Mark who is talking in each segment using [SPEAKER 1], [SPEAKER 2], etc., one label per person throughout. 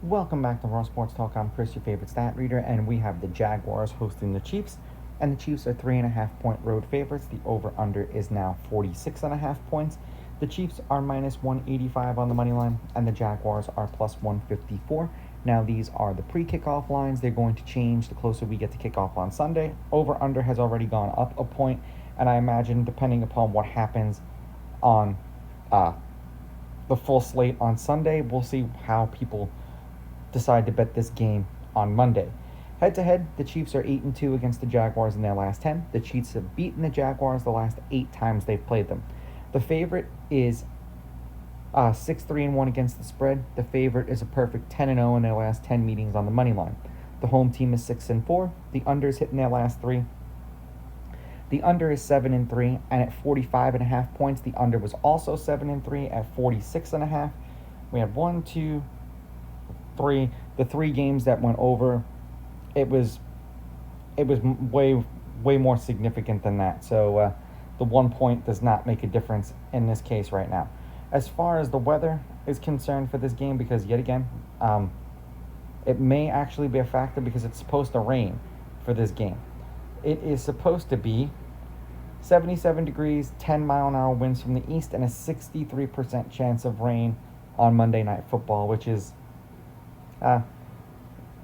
[SPEAKER 1] Welcome back to Raw Sports Talk. I'm Chris, your favorite stat reader, and we have the Jaguars hosting the Chiefs. And the Chiefs are 3.5-point road favorites. The over-under is now 46.5 points. The Chiefs are minus 185 on the money line, and the Jaguars are plus 154. Now, these are the pre-kickoff lines. They're going to change the closer we get to kickoff on Sunday. Over-under has already gone up a point, and I imagine, depending upon what happens on the full slate on Sunday, we'll see how people decide to bet this game on Monday. Head to head, the Chiefs are 8-2 against the Jaguars in their last 10. The Chiefs have beaten the Jaguars the last 8 times they've played them. The favorite is 6-3-1 against the spread. The favorite is a perfect 10-0 in their last 10 meetings on the money line. The home team is 6-4. The unders hitting their last 3. The under is 7-3, and at 45.5 points, the under was also 7-3 at 46.5. We had 3 games that went over. It was way more significant than that. So the 1 point does not make a difference in this case right now. As far as the weather is concerned for this game, because yet again, it may actually be a factor because it's supposed to rain for this game. It is supposed to be 77 degrees, 10-mile-an-hour winds from the east, and a 63% chance of rain on Monday Night Football, which is going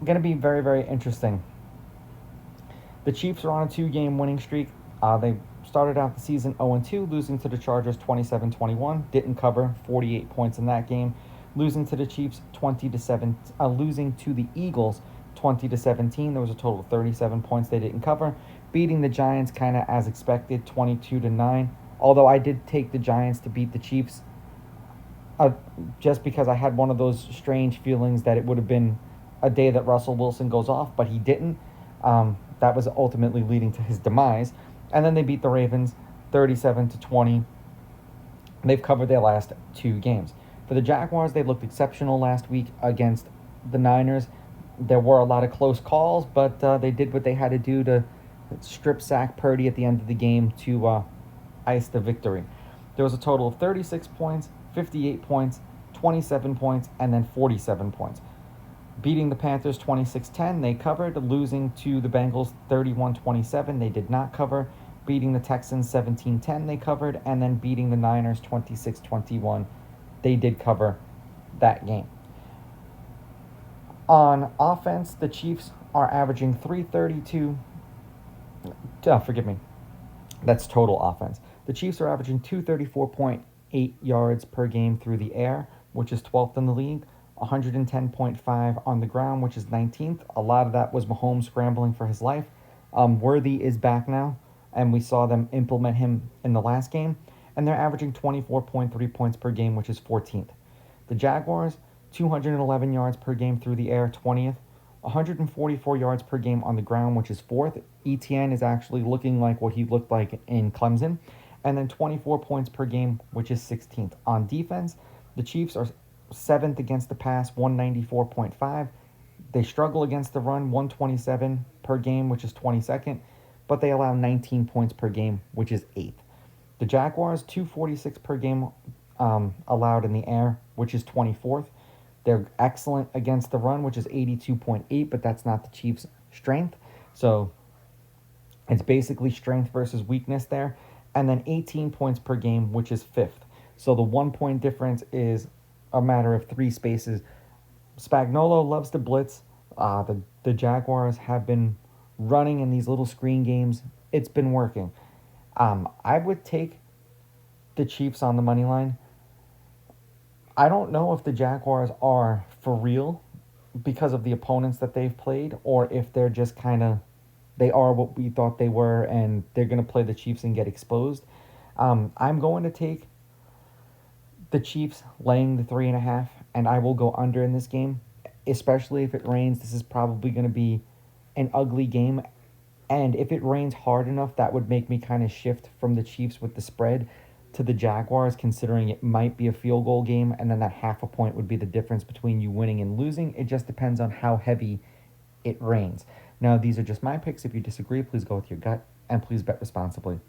[SPEAKER 1] to be very, very interesting. The Chiefs are on a 2-game winning streak. They started out the season 0-2, losing to the Chargers 27-21. Didn't cover 48 points in that game. Losing to the Chiefs 20-7. Losing to the Eagles 20-17. There was a total of 37 points they didn't cover. Beating the Giants kind of as expected, 22-9. Although I did take the Giants to beat the Chiefs, just because I had one of those strange feelings that it would have been a day that Russell Wilson goes off, but he didn't. That was ultimately leading to his demise. And then they beat the Ravens 37-20. They've covered their last 2 games. For the Jaguars, they looked exceptional last week against the Niners. There were a lot of close calls, but they did what they had to do to strip sack Purdy at the end of the game to ice the victory. There was a total of 36 points, 58 points, 27 points, and then 47 points. Beating the Panthers 26-10, they covered. Losing to the Bengals 31-27, they did not cover. Beating the Texans 17-10, they covered. And then beating the Niners 26-21, they did cover that game. On offense, the Chiefs are averaging 332. Forgive me. That's total offense. The Chiefs are averaging 234.8 yards per game through the air, which is 12th in the league. 110.5 on the ground, which is 19th. A lot of that was Mahomes scrambling for his life. Worthy is back now, and we saw them implement him in the last game, and they're averaging 24.3 points per game, which is 14th. The Jaguars, 211 yards per game through the air, 20th. 144 yards per game on the ground, which is 4th. ETN is actually looking like what he looked like in Clemson. And then 24 points per game, which is 16th. On defense, the Chiefs are 7th against the pass, 194.5. They struggle against the run, 127 per game, which is 22nd. But they allow 19 points per game, which is 8th. The Jaguars, 246 per game allowed in the air, which is 24th. They're excellent against the run, which is 82.8, but that's not the Chiefs' strength. So it's basically strength versus weakness there. And then 18 points per game, which is 5th. So the 1-point difference is a matter of 3 spaces. Spagnuolo loves to blitz. The Jaguars have been running in these little screen games. It's been working. I would take the Chiefs on the money line. I don't know if the Jaguars are for real because of the opponents that they've played, or if they're just they are what we thought they were, and they're going to play the Chiefs and get exposed. I'm going to take the Chiefs laying the 3.5, and I will go under in this game, especially if it rains. This is probably going to be an ugly game, and if it rains hard enough, that would make me kind of shift from the Chiefs with the spread to the Jaguars, considering it might be a field goal game, and then that half a point would be the difference between you winning and losing. It just depends on how heavy it rains. Now, these are just my picks. If you disagree, please go with your gut, and please bet responsibly.